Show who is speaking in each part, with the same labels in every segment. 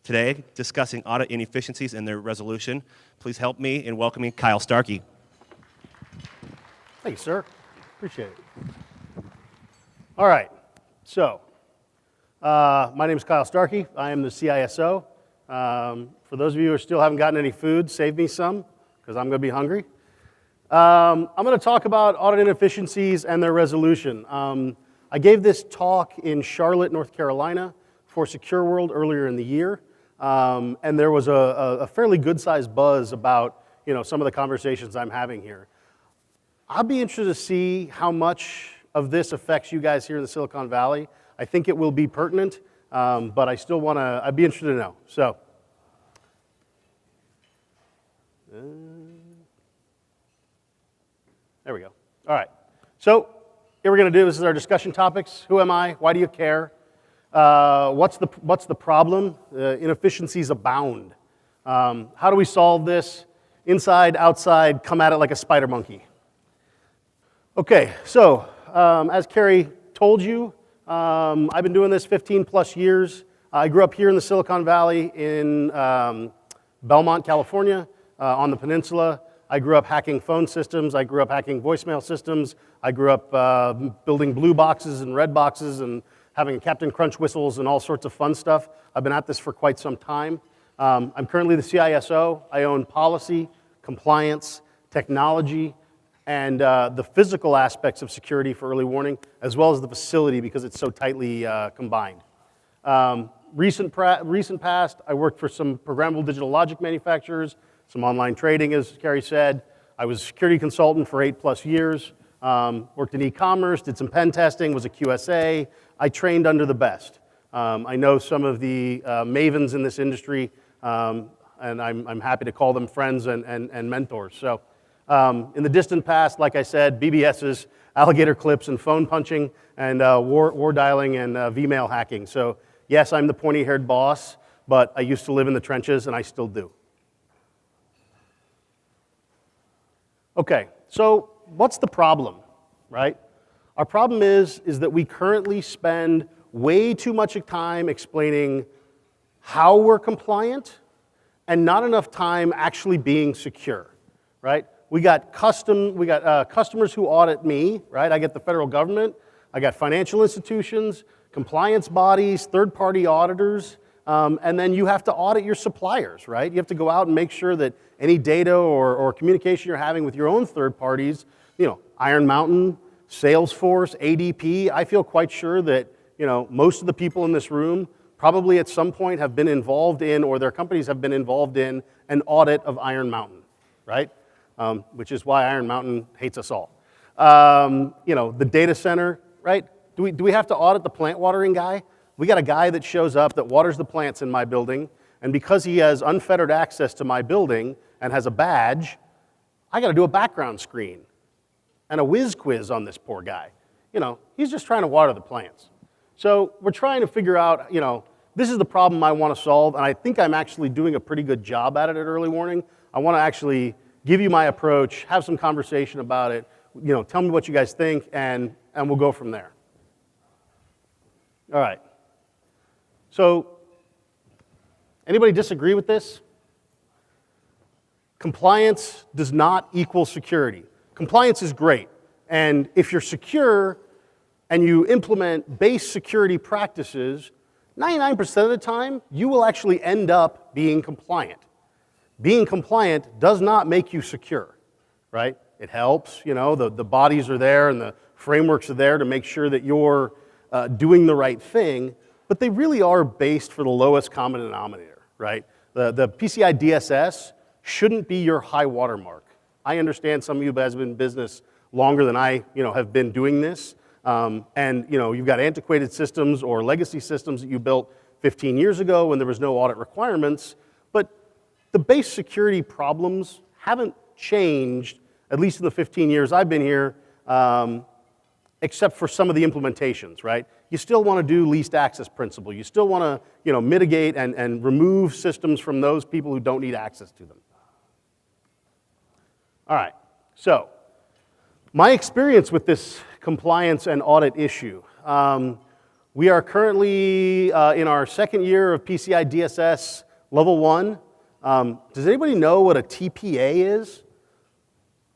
Speaker 1: Today, discussing audit inefficiencies and their resolution. Please help me in welcoming Kyle Starkey.
Speaker 2: Thank you, sir. Appreciate it. All right, so my name is Kyle Starkey. I am the CISO. For those of you who still haven't gotten any food, save me some, because I'm going to be hungry. I'm going to talk about audit inefficiencies and their resolution. I gave this talk in Charlotte, North Carolina for Secureworld earlier in the year, and there was a fairly good-sized buzz about some of the conversations I'm having here. I'll be interested to see how much of this affects you guys here in the Silicon Valley. I think it will be pertinent, but I'd be interested to know. So, there we go. All right. So, here we're going to do, this is our discussion topics. Who am I? Why do you care? What's the problem? Inefficiencies abound. How do we solve this? Inside, outside, come at it like a spider monkey. Okay, so as Carrie told you, I've been doing this 15 plus years. I grew up here in the Silicon Valley in Belmont, California, on the peninsula. I grew up hacking phone systems. I grew up hacking voicemail systems. I grew up building blue boxes and red boxes and having Captain Crunch whistles and all sorts of fun stuff. I've been at this for quite some time. I'm currently the CISO. I own policy, compliance, technology, and the physical aspects of security for early warning, as well as the facility because it's so tightly combined. Recent past, I worked for some programmable digital logic manufacturers, some online trading, as Carrie said. I was a security consultant for 8+ years, worked in e-commerce, did some pen testing, was a QSA. I trained under the best. I know some of the mavens in this industry, and I'm happy to call them friends and mentors. So in the distant past, like I said, BBSs, alligator clips, and phone punching, and war dialing and Vmail hacking. So yes, I'm the pointy-haired boss, but I used to live in the trenches, and I still do. Okay, so what's the problem, right? Our problem is that we currently spend way too much time explaining how we're compliant and not enough time actually being secure, right? We got customers who audit me, right? I get the federal government, I got financial institutions, compliance bodies, third-party auditors, and then you have to audit your suppliers, right? You have to go out and make sure that any data or communication you're having with your own third parties, Iron Mountain, Salesforce, ADP, I feel quite sure that, most of the people in this room probably at some point have been involved in, or their companies have been involved in, an audit of Iron Mountain, right? Which is why Iron Mountain hates us all. The data center, right? Do we have to audit the plant watering guy? We got a guy that shows up that waters the plants in my building, and because he has unfettered access to my building and has a badge, I got to do a background screen and a whiz quiz on this poor guy. He's just trying to water the plants. So we're trying to figure out, this is the problem I want to solve, and I think I'm actually doing a pretty good job at it at early warning. I want to actually give you my approach, have some conversation about it, tell me what you guys think, and we'll go from there. All right. So, anybody disagree with this? Compliance does not equal security. Compliance is great, and if you're secure and you implement base security practices, 99% of the time, you will actually end up being compliant. Being compliant does not make you secure, right? It helps, the bodies are there and the frameworks are there to make sure that you're doing the right thing, but they really are based for the lowest common denominator, right? The PCI DSS shouldn't be your high watermark. I understand some of you guys have been in business longer than I have been doing this, and you've got antiquated systems or legacy systems that you built 15 years ago when there was no audit requirements, but the base security problems haven't changed, at least in the 15 years I've been here, except for some of the implementations, right? You still want to do least access principle. You still want to mitigate and remove systems from those people who don't need access to them. All right, so my experience with this compliance and audit issue. We are currently in our second year of PCI DSS Level 1. Does anybody know what a TPA is?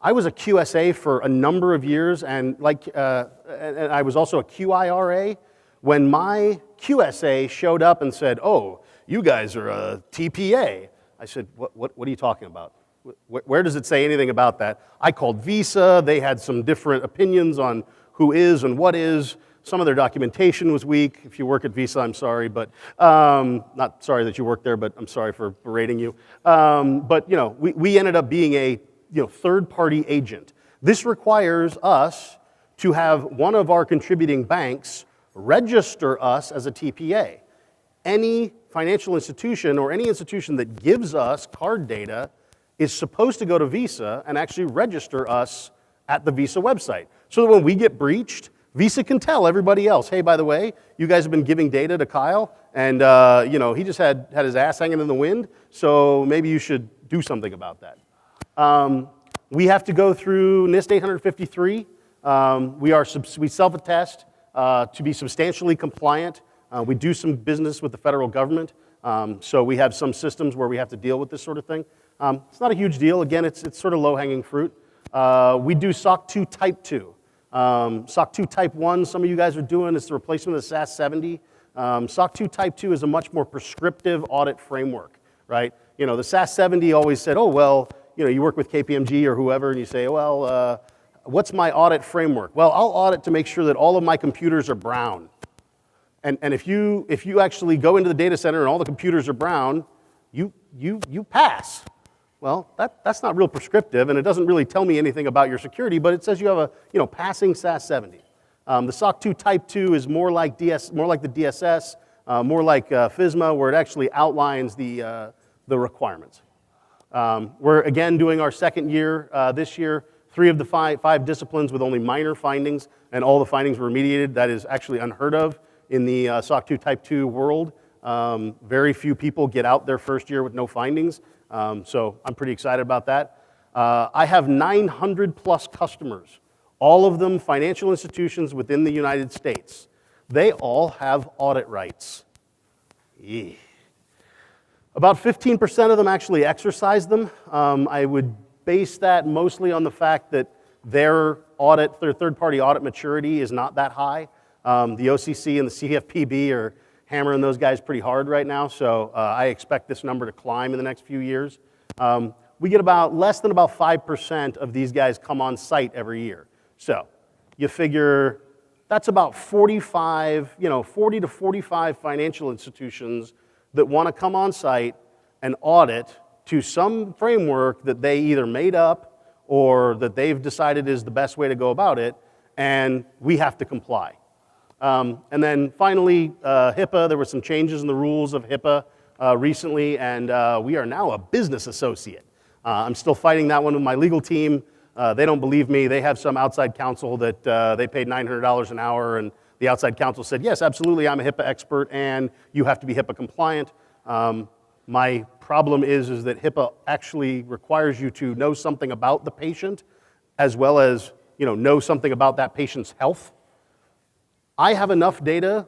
Speaker 2: I was a QSA for a number of years, and I was also a QIRA. When my QSA showed up and said, "Oh, you guys are a TPA," I said, "What are you talking about? Where does it say anything about that?" I called Visa. They had some different opinions on who is and what is. Some of their documentation was weak. If you work at Visa, I'm sorry, but not sorry that you work there, but I'm sorry for berating you. But we ended up being a third-party agent. This requires us to have one of our contributing banks register us as a TPA. Any financial institution or any institution that gives us card data is supposed to go to Visa and actually register us at the Visa website. So that when we get breached, Visa can tell everybody else, "Hey, by the way, you guys have been giving data to Kyle, and he just had his ass hanging in the wind, so maybe you should do something about that." We have to go through NIST 853. We self-attest to be substantially compliant. We do some business with the federal government, so we have some systems where we have to deal with this sort of thing. It's not a huge deal. Again, it's sort of low-hanging fruit. We do SOC 2 Type 2. SOC 2 Type 1, some of you guys are doing, is the replacement of the SAS 70. SOC 2 Type 2 is a much more prescriptive audit framework, right? The SAS 70 always said, "Oh, well, you work with KPMG or whoever, and you say, well, what's my audit framework?" Well, I'll audit to make sure that all of my computers are brown. And if you actually go into the data center and all the computers are brown, you pass. Well, that's not real prescriptive, and it doesn't really tell me anything about your security, but it says you have a passing SAS 70. The SOC 2 Type 2 is more like the DSS, more like FISMA, where it actually outlines the requirements. We're again doing our second year this year. 3 of the five disciplines with only minor findings, and all the findings were remediated. That is actually unheard of in the SOC 2 Type 2 world. Very few people get out their first year with no findings, so I'm pretty excited about that. I have 900 plus customers, all of them financial institutions within the United States. They all have audit rights. Eeh. About 15% of them actually exercise them. I would base that mostly on the fact that their third-party audit maturity is not that high. The OCC and the CFPB are hammering those guys pretty hard right now, so I expect this number to climb in the next few years. We get less than about 5% of these guys come on site every year. So you figure that's about 40 to 45 financial institutions that want to come on site and audit to some framework that they either made up or that they've decided is the best way to go about it, and we have to comply. And then finally, HIPAA, there were some changes in the rules of HIPAA recently, and we are now a business associate. I'm still fighting that one with my legal team. They don't believe me. They have some outside counsel that they paid $900 an hour, and the outside counsel said, "Yes, absolutely, I'm a HIPAA expert, and you have to be HIPAA compliant." My problem is that HIPAA actually requires you to know something about the patient, as well as know something about that patient's health. I have enough data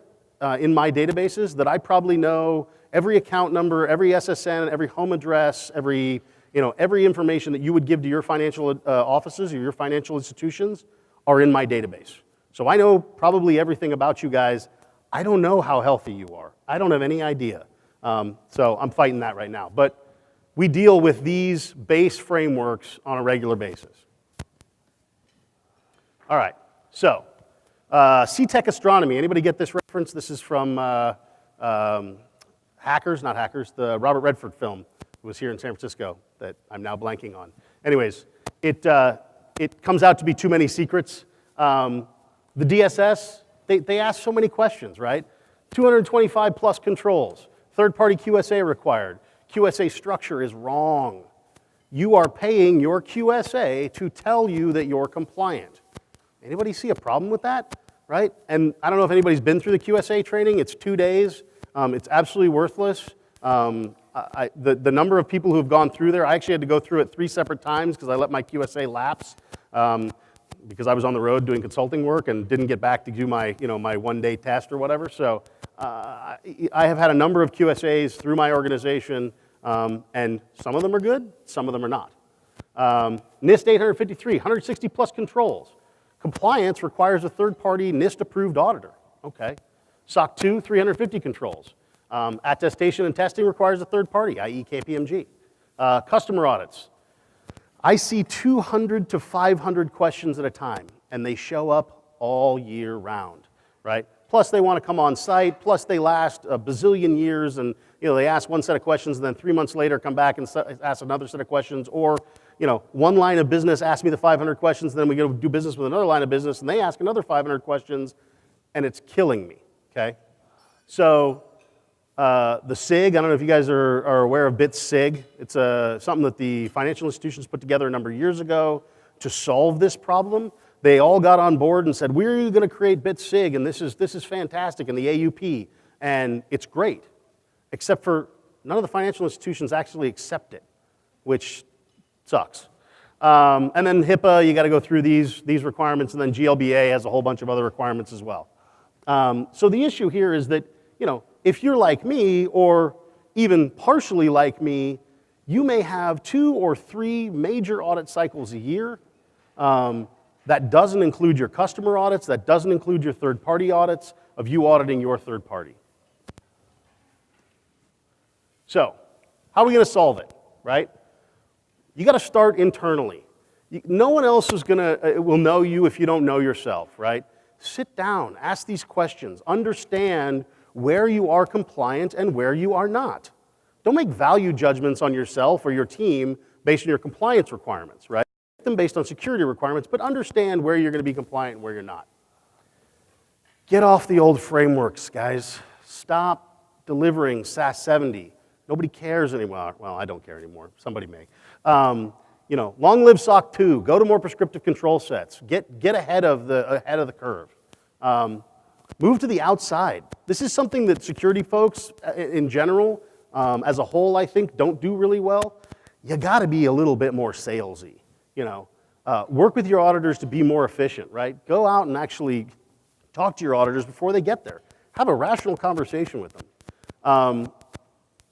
Speaker 2: in my databases that I probably know every account number, every SSN, every home address, every information that you would give to your financial offices or your financial institutions are in my database. So I know probably everything about you guys. I don't know how healthy you are. I don't have any idea. So I'm fighting that right now. But we deal with these base frameworks on a regular basis. All right, so C-Tech Astronomy. Anybody get this reference? This is from Hackers, not Hackers, the Robert Redford film. It was here in San Francisco that I'm now blanking on. Anyways, it comes out to be too many secrets. The DSS, they ask so many questions, right? 225 plus controls. Third-party QSA required. QSA structure is wrong. You are paying your QSA to tell you that you're compliant. Anybody see a problem with that, right? And I don't know if anybody's been through the QSA training. It's 2 days. It's absolutely worthless. The number of people who have gone through there, I actually had to go through it 3 separate times because I let my QSA lapse. because I was on the road doing consulting work and didn't get back to do my, my one-day test or whatever. So I have had a number of QSAs through my organization, and some of them are good, some of them are not. NIST 853, 160 plus controls. Compliance requires a third-party NIST-approved auditor. Okay. SOC 2, 350 controls. Attestation and testing requires a third party, i.e. KPMG. Customer audits. I see 200 to 500 questions at a time, and they show up all year round, right? Plus they want to come on site, plus they last a bazillion years, and they ask one set of questions, and then 3 months later come back and ask another set of questions, or one line of business asks me the 500 questions, then we go do business with another line of business, and they ask another 500 questions, and it's killing me, okay? So the SIG, I don't know if you guys are aware of BITS SIG. It's something that the financial institutions put together a number of years ago to solve this problem. They all got on board and said, we're going to create BITS SIG, and this is fantastic, and the AUP, and it's great, except for none of the financial institutions actually accept it, which sucks. And then HIPAA, you got to go through these requirements, and then GLBA has a whole bunch of other requirements as well. So the issue here is that, if you're like me, or even partially like me, you may have 2 or 3 major audit cycles a year. That doesn't include your customer audits, that doesn't include your third-party audits of you auditing your third party. So, how are we going to solve it, right? You got to start internally. No one else will know you if you don't know yourself, right? Sit down, ask these questions, understand where you are compliant and where you are not. Don't make value judgments on yourself or your team based on your compliance requirements, right? Make them based on security requirements, but understand where you're going to be compliant and where you're not. Get off the old frameworks, guys. Stop delivering SAS 70. Nobody cares anymore. Well, I don't care anymore. Somebody may. Long live SOC 2. Go to more prescriptive control sets. Get ahead of the curve. Move to the outside. This is something that security folks in general, as a whole, I think, don't do really well. You got to be a little bit more salesy. Work with your auditors to be more efficient, right? Go out and actually talk to your auditors before they get there. Have a rational conversation with them.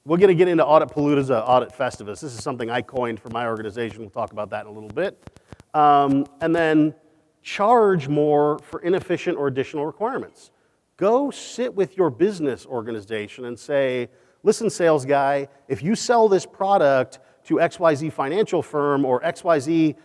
Speaker 2: We're going to get into Audit Palooza, Audit Festivus. This is something I coined for my organization. We'll talk about that in a little bit. And then charge more for inefficient or additional requirements. Go sit with your business organization and say, listen, sales guy, if you sell this product to XYZ financial firm or XYZ,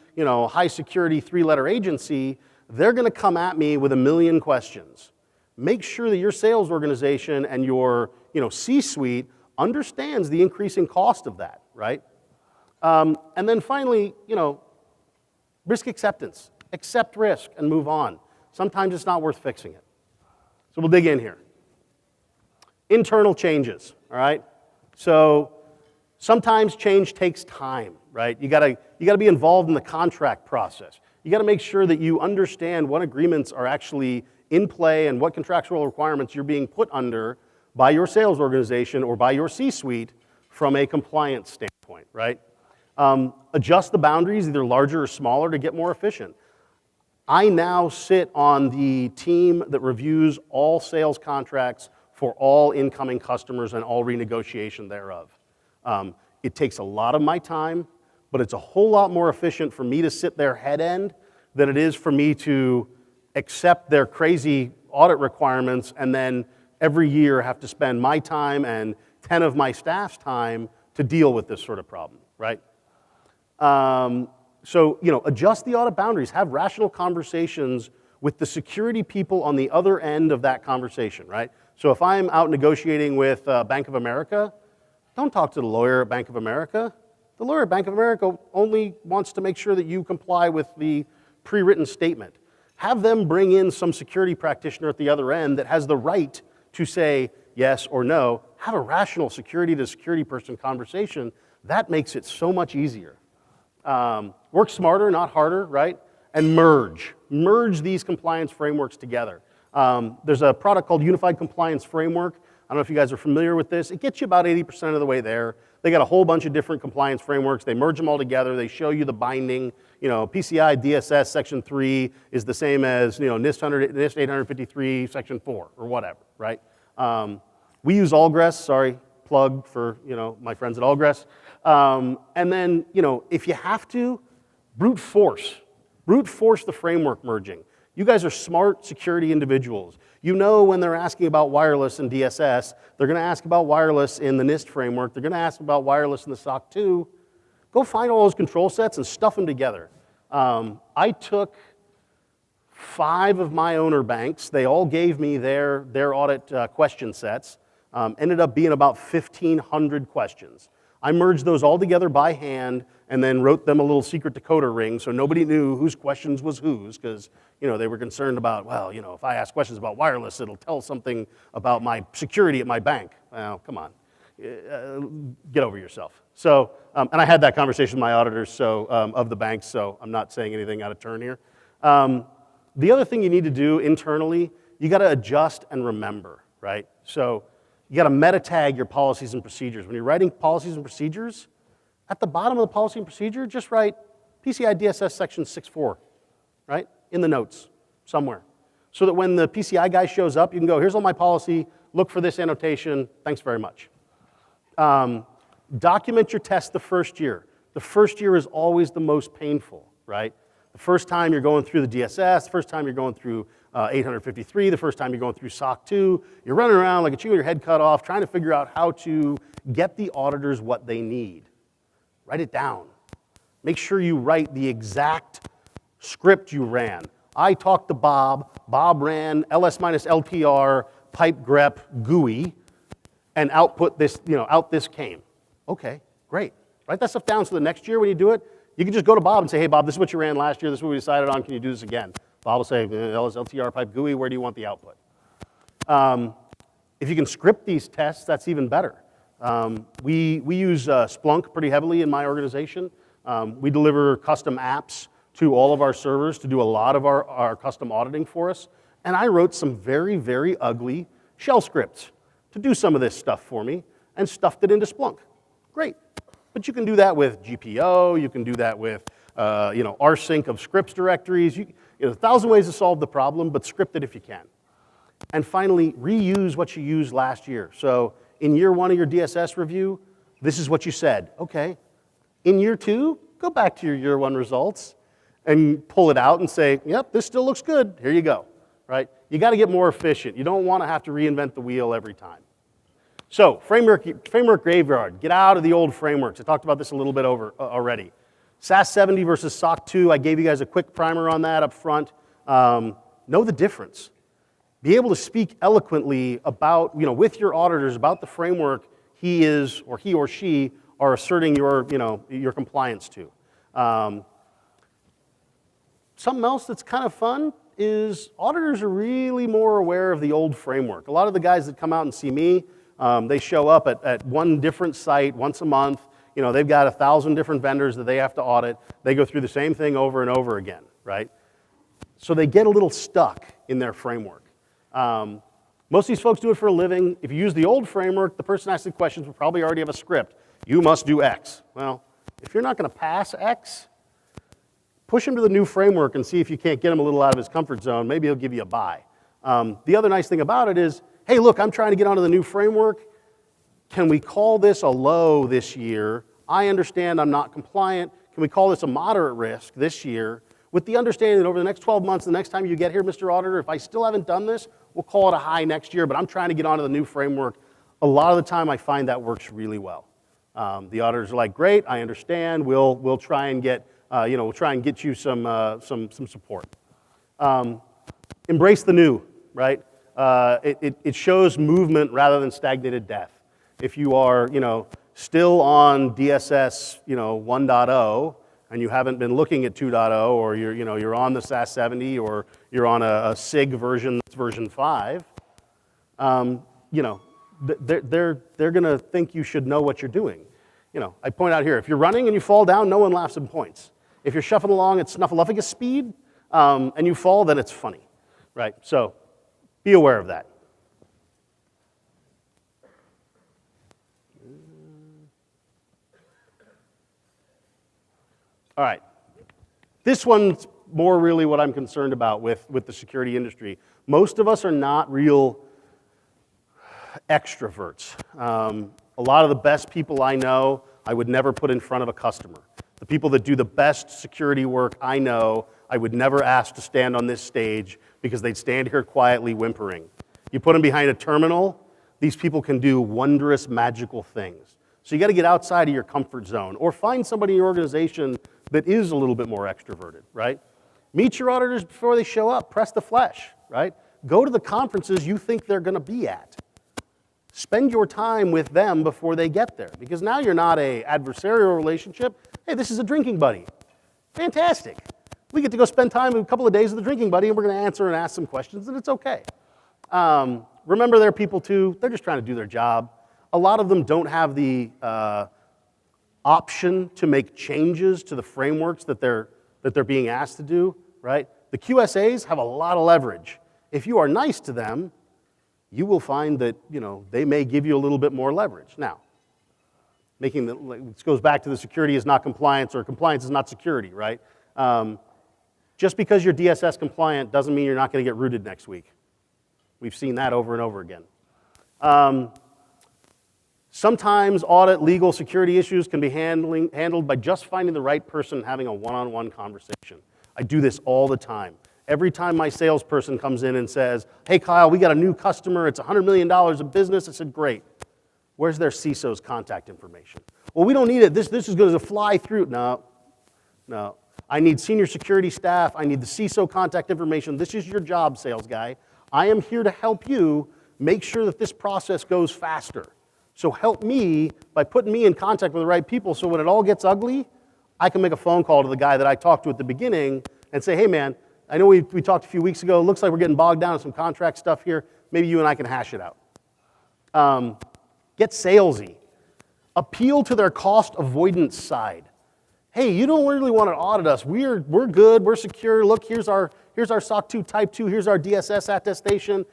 Speaker 2: high security 3-letter agency, they're going to come at me with 1 million questions. Make sure that your sales organization and your, C-suite understands the increasing cost of that, right? And then finally, risk acceptance. Accept risk and move on. Sometimes it's not worth fixing it. So we'll dig in here. Internal changes, all right? So sometimes change takes time, right? You gotta be involved in the contract process. You gotta make sure that you understand what agreements are actually in play and what contractual requirements you're being put under by your sales organization or by your C-suite from a compliance standpoint, right? Adjust the boundaries, either larger or smaller, to get more efficient. I now sit on the team that reviews all sales contracts for all incoming customers and all renegotiation thereof. It takes a lot of my time, but it's a whole lot more efficient for me to sit their head end than it is for me to accept their crazy audit requirements and then every year have to spend my time and 10 of my staff's time to deal with this sort of problem, right? So, adjust the audit boundaries. Have rational conversations with the security people on the other end of that conversation, right? So if I'm out negotiating with Bank of America, don't talk to the lawyer at Bank of America. The lawyer at Bank of America only wants to make sure that you comply with the pre-written statement. Have them bring in some security practitioner at the other end that has the right to say yes or no. Have a rational security to security person conversation. That makes it so much easier. Work smarter, not harder, right? And merge. Merge these compliance frameworks together. There's a product called Unified Compliance Framework I don't know if you guys are familiar with this. It gets you about 80% of the way there. They got a whole bunch of different compliance frameworks. They merge them all together. They show you the binding. PCI DSS Section 3 is the same as NIST 853 Section 4 or whatever, right? We use Allgress. Sorry, plug for my friends at Allgress. And then if you have to, brute force the framework merging. You guys are smart security individuals. You know when they're asking about wireless in DSS, they're going to ask about wireless in the NIST framework. They're going to ask about wireless in the SOC 2. Go find all those control sets and stuff them together. I took 5 of my owner banks. They all gave me their audit question sets. Ended up being about 1,500 questions. I merged those all together by hand and then wrote them a little secret decoder ring so nobody knew whose questions was whose, because they were concerned about, well, if I ask questions about wireless, it'll tell something about my security at my bank. Well, come on, get over yourself. So, and I had that conversation with my auditors of the banks, so I'm not saying anything out of turn here. The other thing you need to do internally, you got to adjust and remember, right? So you got to meta tag your policies and procedures. When you're writing policies and procedures, at the bottom of the policy and procedure, just write PCI DSS section 6.4, right? In the notes somewhere. So that when the PCI guy shows up, you can go, here's all my policy, look for this annotation, thanks very much. Document your test the first year. The first year is always the most painful, right? The first time you're going through the DSS, the first time you're going through 853, the first time you're going through SOC 2, you're running around like a chicken with your head cut off, trying to figure out how to get the auditors what they need. Write it down. Make sure you write the exact script you ran. I talked to Bob. Bob ran ls-ltr pipe grep GUI, and output this, out this came. Okay, great. Write that stuff down so the next year when you do it, you can just go to Bob and say, hey, Bob, this is what you ran last year. This is what we decided on. Can you do this again? Bob will say, ls-ltr pipe GUI, where do you want the output? If you can script these tests, that's even better. We use Splunk pretty heavily in my organization. We deliver custom apps to all of our servers to do a lot of our custom auditing for us. And I wrote some very, very ugly shell scripts to do some of this stuff for me and stuffed it into Splunk. Great. But you can do that with GPO. You can do that with rsync of scripts directories. A thousand ways to solve the problem, but script it if you can. And finally, reuse what you used last year. So in year 1 of your DSS review, this is what you said. Okay. In year 2, go back to your year 1 results and pull it out and say, yep, this still looks good. Here you go. Right? You got to get more efficient. You don't want to have to reinvent the wheel every time. So framework graveyard. Get out of the old frameworks. I talked about this a little bit already. SAS 70 versus SOC 2. I gave you guys a quick primer on that up front. Know the difference. Be able to speak eloquently about, with your auditors about the framework he or she are asserting your compliance to. Something else that's kind of fun is auditors are really more aware of the old framework. A lot of the guys that come out and see me, they show up at one different site once a month. They've got 1,000 different vendors that they have to audit. They go through the same thing over and over again, right? So they get a little stuck in their framework. Most of these folks do it for a living. If you use the old framework, the person asking questions will probably already have a script. You must do X. Well, if you're not going to pass X, push him to the new framework and see if you can't get him a little out of his comfort zone. Maybe he'll give you a buy. The other nice thing about it is, hey, look, I'm trying to get onto the new framework. Can we call this a low this year? I understand I'm not compliant. Can we call this a moderate risk this year? With the understanding that over the next 12 months, the next time you get here, Mr. Auditor, if I still haven't done this, we'll call it a high next year, but I'm trying to get onto the new framework. A lot of the time, I find that works really well. The auditors are like, great, I understand. We'll try and get we'll try and get you some support. Embrace the new, right? It shows movement rather than stagnated death. If you are still on DSS 1.0 and you haven't been looking at 2.0, or you're on the SAS 70, or you're on a SIG version that's version 5, they're going to think you should know what you're doing. I point out here, if you're running and you fall down, no one laughs at points. If you're shuffling along at snuffleupagus speed and you fall, then it's funny, right? So be aware of that. All right. This one's more really what I'm concerned about with the security industry. Most of us are not real extroverts. A lot of the best people I know, I would never put in front of a customer. The people that do the best security work I know, I would never ask to stand on this stage because they'd stand here quietly whimpering. You put them behind a terminal, these people can do wondrous, magical things. So you got to get outside of your comfort zone or find somebody in your organization that is a little bit more extroverted, right? Meet your auditors before they show up. Press the flesh, right? Go to the conferences you think they're going to be at. Spend your time with them before they get there, because now you're not an adversarial relationship. Hey, this is a drinking buddy. Fantastic. We get to go spend time a couple of days with the drinking buddy, and we're going to answer and ask some questions, and it's okay. Remember, they're people too. They're just trying to do their job. A lot of them don't have the option to make changes to the frameworks that they're being asked to do, right? The QSAs have a lot of leverage. If you are nice to them, you will find that, they may give you a little bit more leverage. Now, this goes back to the security is not compliance or compliance is not security, right? Just because you're DSS compliant doesn't mean you're not going to get rooted next week. We've seen that over and over again. Sometimes audit, legal, security issues can be handled by just finding the right person and having a one-on-one conversation. I do this all the time. Every time my salesperson comes in and says, hey, Kyle, we got a new customer, it's $100 million of business, I said, great. Where's their CISO's contact information? Well, we don't need it. This is going to fly through. No. I need senior security staff. I need the CISO contact information. This is your job, sales guy. I am here to help you make sure that this process goes faster. So help me by putting me in contact with the right people so when it all gets ugly, I can make a phone call to the guy that I talked to at the beginning and say, hey, man, I know we talked a few weeks ago. It looks like we're getting bogged down in some contract stuff here. Maybe you and I can hash it out. Get salesy. Appeal to their cost avoidance side. Hey, you don't really want to audit us. We're good. We're secure. Look, here's our SOC 2 Type 2. Here's our DSS attestation.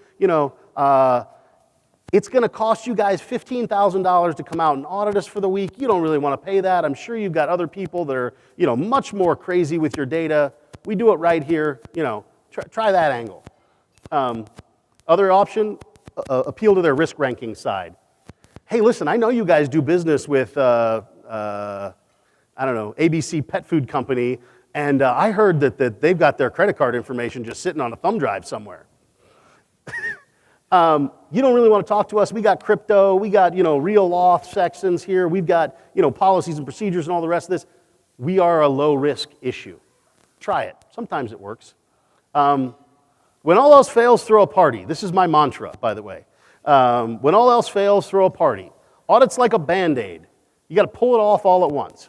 Speaker 2: It's going to cost you guys $15,000 to come out and audit us for the week. You don't really want to pay that. I'm sure you've got other people that are, much more crazy with your data. We do it right here. Try that angle. Other option, appeal to their risk ranking side. Hey, listen, I know you guys do business with, ABC Pet Food Company, and I heard that they've got their credit card information just sitting on a thumb drive somewhere. You don't really want to talk to us. We got crypto. We got, real auth sections here. We've got, policies and procedures and all the rest of this. We are a low-risk issue. Try it. Sometimes it works. When all else fails, throw a party. This is my mantra, by the way. When all else fails, throw a party. Audit's like a Band-Aid. You got to pull it off all at once.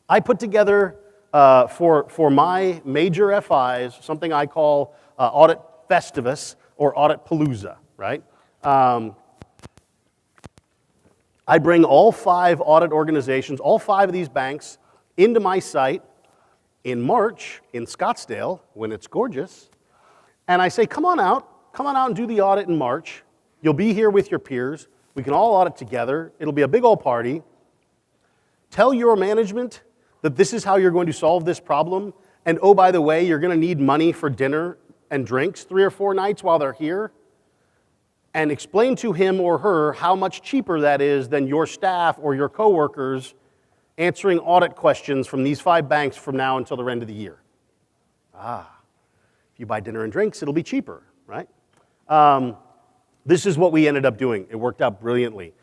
Speaker 2: I put together, for my major FIs, something I call Audit Festivus or Audit Palooza, right? I bring all 5 audit organizations, all 5 of these banks, into my site in March in Scottsdale when it's gorgeous, and I say, come on out and do the audit in March. You'll be here with your peers. We can all audit together. It'll be a big old party. Tell your management that this is how you're going to solve this problem, and oh, by the way, you're going to need money for dinner and drinks 3 or 4 nights while they're here, and explain to him or her how much cheaper that is than your staff or your coworkers answering audit questions from these 5 banks from now until the end of the year. If you buy dinner and drinks, it'll be cheaper, right? This is what we ended up doing. It worked out brilliantly.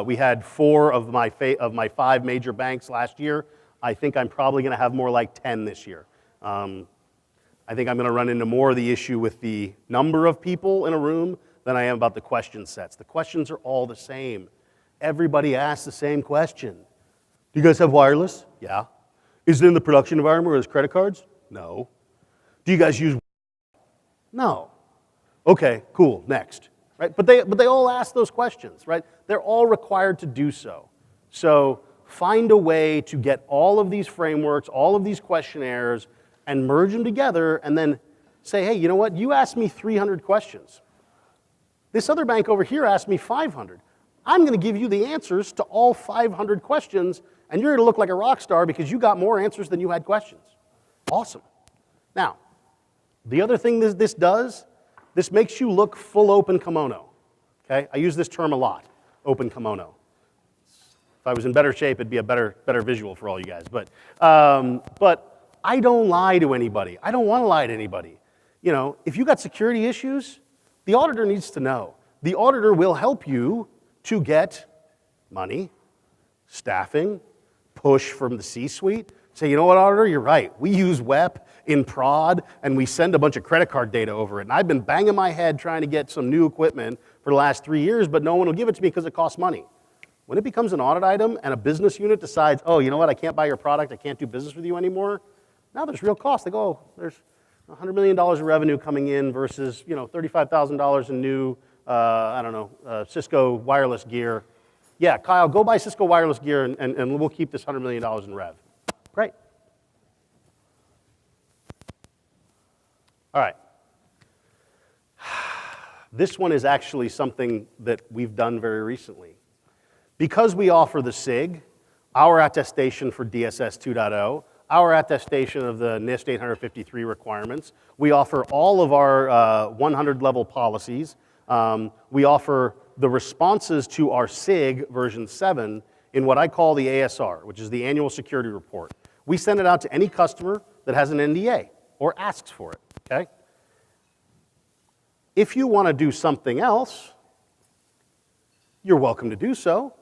Speaker 2: We had 4 of my 5 major banks last year. I think I'm probably going to have more like 10 this year. I think I'm going to run into more of the issue with the number of people in a room than I am about the question sets. The questions are all the same. Everybody asks the same question. Do you guys have wireless? Yeah. Is it in the production environment where there's credit cards? No. Do you guys use? No. Okay, cool, next. Right? But they all ask those questions, right? They're all required to do so. So find a way to get all of these frameworks, all of these questionnaires, and merge them together, and then say, hey, you know what? You asked me 300 questions. This other bank over here asked me 500. I'm going to give you the answers to all 500 questions, and you're going to look like a rock star because you got more answers than you had questions. Awesome. Now, the other thing this does, this makes you look full open kimono. Okay? I use this term a lot, open kimono. If I was in better shape, it'd be a better visual for all you guys. But I don't lie to anybody. I don't want to lie to anybody. You know, if you got security issues, the auditor needs to know. The auditor will help you to get money, staffing, push from the C-suite. Say, you know what, auditor, you're right. We use WEP in prod, and we send a bunch of credit card data over it. And I've been banging my head trying to get some new equipment for the last 3 years, but no one will give it to me because it costs money. When it becomes an audit item and a business unit decides, oh, you know what, I can't buy your product, I can't do business with you anymore, now there's real cost. They go, oh, there's $100 million in revenue coming in versus, you know, $35,000 in new, Cisco wireless gear. Yeah, Kyle, go buy Cisco wireless gear and we'll keep this $100 million in rev. Great. All right. This one is actually something that we've done very recently. Because we offer the SIG, our attestation for DSS 2.0, our attestation of the NIST 853 requirements, we offer all of our 100 level policies, we offer the responses to our SIG version 7 in what I call the ASR, which is the Annual Security Report. We send it out to any customer that has an NDA or asks for it, okay? If you want to do something else, you're welcome to do so,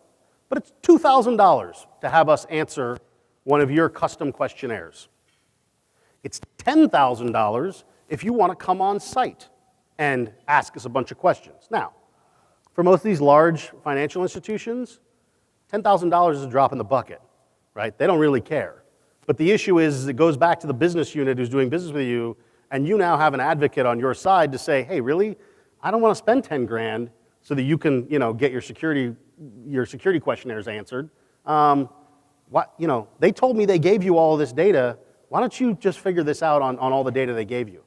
Speaker 2: but it's $2,000 to have us answer one of your custom questionnaires. It's $10,000 if you want to come on site and ask us a bunch of questions. Now, for most of these large financial institutions, $10,000 is a drop in the bucket, right? They don't really care. But the issue is it goes back to the business unit who's doing business with you, and you now have an advocate on your side to say, hey, really? I don't want to spend 10 grand so that you can, you know, get your security questionnaires answered. They told me they gave you all of this data. Why don't you just figure this out on all the data they gave you?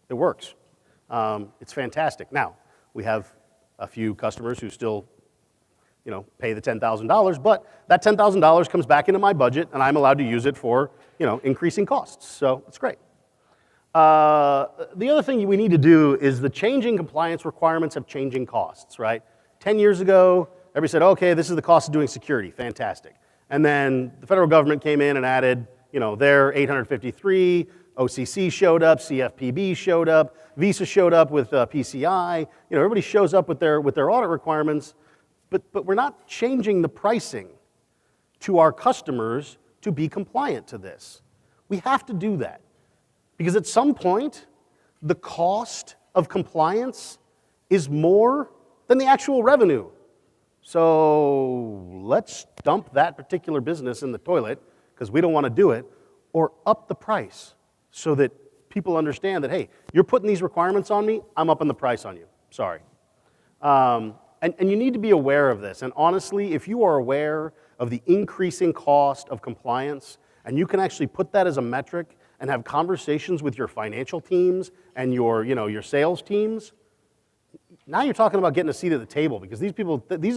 Speaker 2: It works. It's fantastic. Now, we have a few customers who still, you know, pay the $10,000, but that $10,000 comes back into my budget, and I'm allowed to use it for, you know, increasing costs. So it's great. The other thing we need to do is the changing compliance requirements have changing costs, right? 10 years ago, everybody said, okay, this is the cost of doing security, fantastic. And then the federal government came in and added, you know, their 853, OCC showed up, CFPB showed up, Visa showed up with PCI. You know, everybody shows up with their audit requirements, but we're not changing the pricing to our customers to be compliant to this. We have to do that. Because at some point, the cost of compliance is more than the actual revenue. So let's dump that particular business in the toilet, because we don't want to do it, or up the price so that people understand that, hey, you're putting these requirements on me, I'm upping the price on you. Sorry. And you need to be aware of this. And honestly, if you are aware of the increasing cost of compliance, and you can actually put that as a metric and have conversations with your financial teams and your sales teams, now you're talking about getting a seat at the table, because these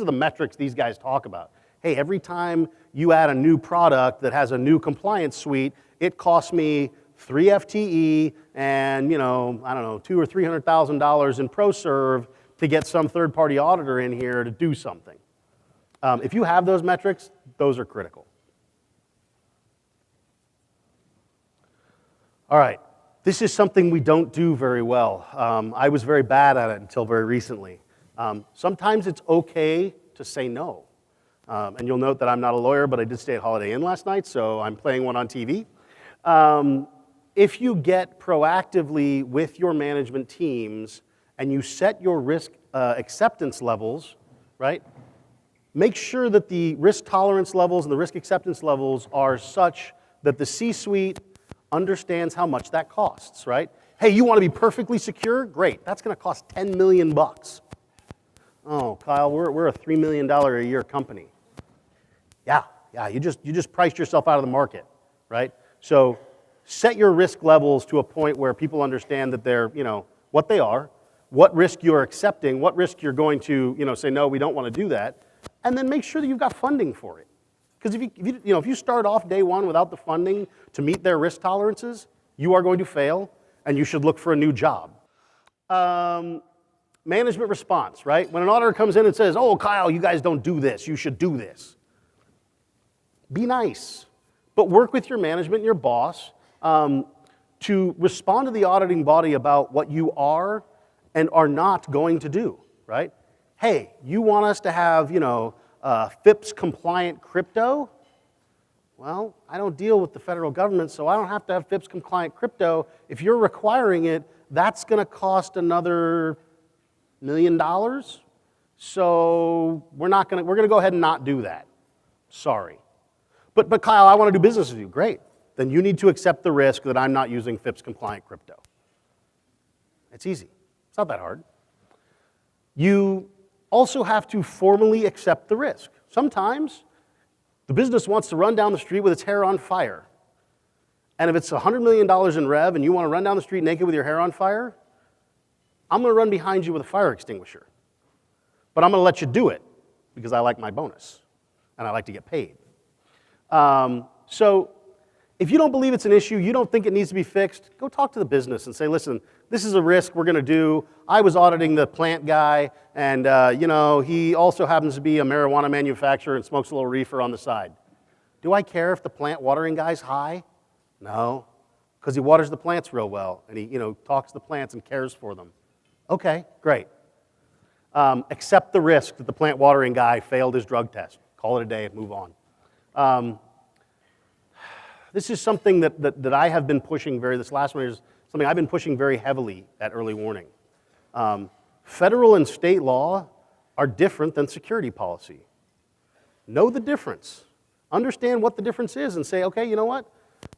Speaker 2: are the metrics these guys talk about. Hey, every time you add a new product that has a new compliance suite, it costs me 3 FTE and, you know, I don't know, $200,000 or $300,000 in ProServe to get some third-party auditor in here to do something. If you have those metrics, those are critical. All right, this is something we don't do very well. I was very bad at it until very recently. Sometimes it's okay to say no. And you'll note that I'm not a lawyer, but I did stay at Holiday Inn last night, so I'm playing one on TV. If you get proactively with your management teams and you set your risk acceptance levels, right? Make sure that the risk tolerance levels and the risk acceptance levels are such that the C-suite understands how much that costs, right? Hey, you want to be perfectly secure? Great, that's going to cost $10 million. Oh, Kyle, we're a $3 million a year company. Yeah, you just priced yourself out of the market, right? So set your risk levels to a point where people understand that they're, you know, what they are. what risk you're accepting, what risk you're going to say, no, we don't want to do that, and then make sure that you've got funding for it. Because if you start off day one without the funding to meet their risk tolerances, you are going to fail, and you should look for a new job. Management response, right? When an auditor comes in and says, oh, Kyle, you guys don't do this, you should do this. Be nice, but work with your management and your boss to respond to the auditing body about what you are and are not going to do, right? Hey, you want us to have, FIPS compliant crypto? Well, I don't deal with the federal government, so I don't have to have FIPS compliant crypto. If you're requiring it, that's going to cost another $1 million. So we're going to go ahead and not do that. Sorry. But Kyle, I want to do business with you. Great. Then you need to accept the risk that I'm not using FIPS compliant crypto. It's easy. It's not that hard. You also have to formally accept the risk. Sometimes the business wants to run down the street with its hair on fire. And if it's $100 million in rev and you want to run down the street naked with your hair on fire, I'm going to run behind you with a fire extinguisher. But I'm going to let you do it because I like my bonus and I like to get paid. So if you don't believe it's an issue, you don't think it needs to be fixed, go talk to the business and say, listen, this is a risk we're going to do. I was auditing the plant guy, and he also happens to be a marijuana manufacturer and smokes a little reefer on the side. Do I care if the plant watering guy's high? No, because he waters the plants real well, and he talks to the plants and cares for them. Okay, great. Accept the risk that the plant watering guy failed his drug test. Call it a day and move on. This is something that I have been pushing this last one is something I've been pushing very heavily at early warning. Federal and state law are different than security policy. Know the difference. Understand what the difference is and say, okay, you know what?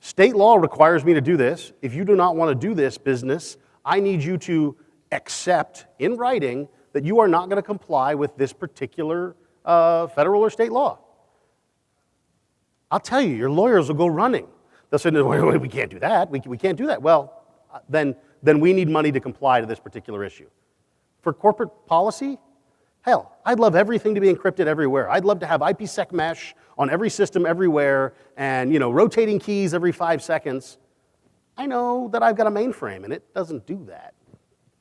Speaker 2: State law requires me to do this. If you do not want to do this business, I need you to accept in writing that you are not going to comply with this particular federal or state law. I'll tell you, your lawyers will go running. They'll say, no, wait, we can't do that. We can't do that. Well, then we need money to comply to this particular issue. For corporate policy, hell, I'd love everything to be encrypted everywhere. I'd love to have IPsec mesh on every system everywhere and rotating keys every 5 seconds. I know that I've got a mainframe, and it doesn't do that.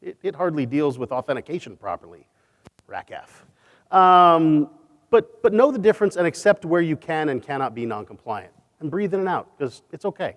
Speaker 2: It hardly deals with authentication properly, RACF. But know the difference and accept where you can and cannot be non-compliant. And breathe in and out, because it's okay.